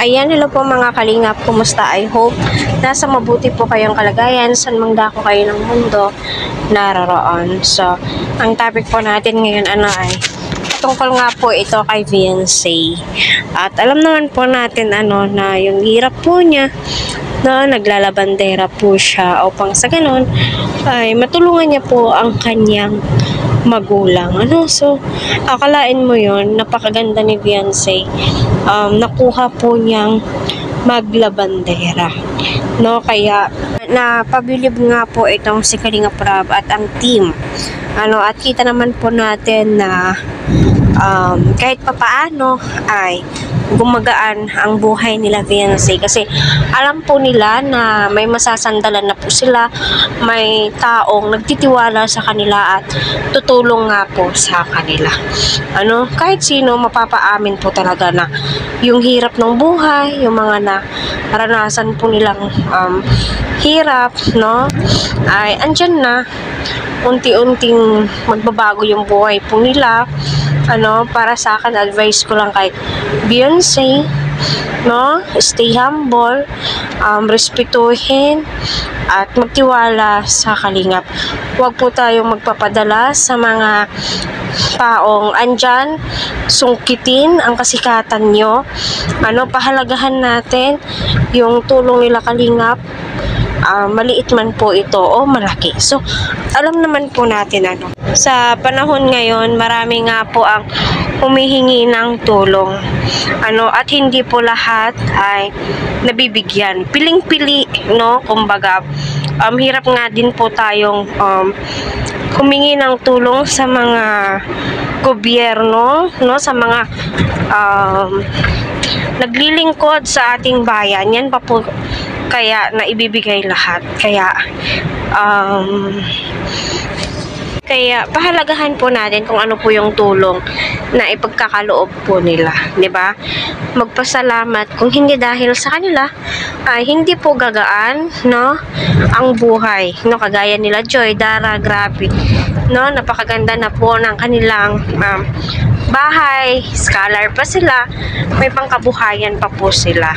Ayan, hello po mga kalingap, kumusta? I hope nasa mabuti po kayong kalagayan, saan mang dako kayo ng mundo naroroon. So, ang topic po natin ngayon ay tungkol nga po ito kay Beyonce. At alam naman po natin na yung hirap po niya, naglalabandera po siya upang sa ganun ay matulungan niya po ang kanyang magulang. So, akalain mo yon, napakaganda ni Beyonce. Nakuha po niyang maglabandera. Kaya napabilib nga po itong si Kalinga Prab at ang team. At kita naman po natin na kahit papaano ay gumagaan ang buhay nila Beyonce kasi alam po nila na may masasandalan na po sila, may taong nagtitiwala sa kanila at tutulong nga po sa kanila. Kahit sino mapapaamin po talaga na yung hirap ng buhay, yung mga naranasan po nilang hirap, ay andyan na, unti-unting magbabago yung buhay po nila. Para sa akin, advice ko lang kay Beyonce, stay humble, respetuhin at magtiwala sa kalingap. Huwag po tayong magpapadala sa mga taong andyan sungkitin ang kasikatan nyo. Pahalagahan natin yung tulong nila kalingap, maliit man po ito o malaki. So, alam naman po natin sa panahon ngayon, marami nga po ang humihingi ng tulong. At hindi po lahat ay nabibigyan. Piling-pili, kumbaga, hirap nga din po tayong humingi ng tulong sa mga gobyerno, sa mga naglilingkod sa ating bayan. Yan pa po kaya naibibigay lahat. Kaya pahalagahan po natin kung ano po yung tulong na ipagkakaloob po nila, 'di ba? Magpasalamat kung hindi dahil sa kanila ay hindi po gagaan, ang buhay, kagaya nila Joy, Dara, grabe. Napakaganda na po ng kanilang bahay, scholar pa sila, may pangkabuhayan pa po sila.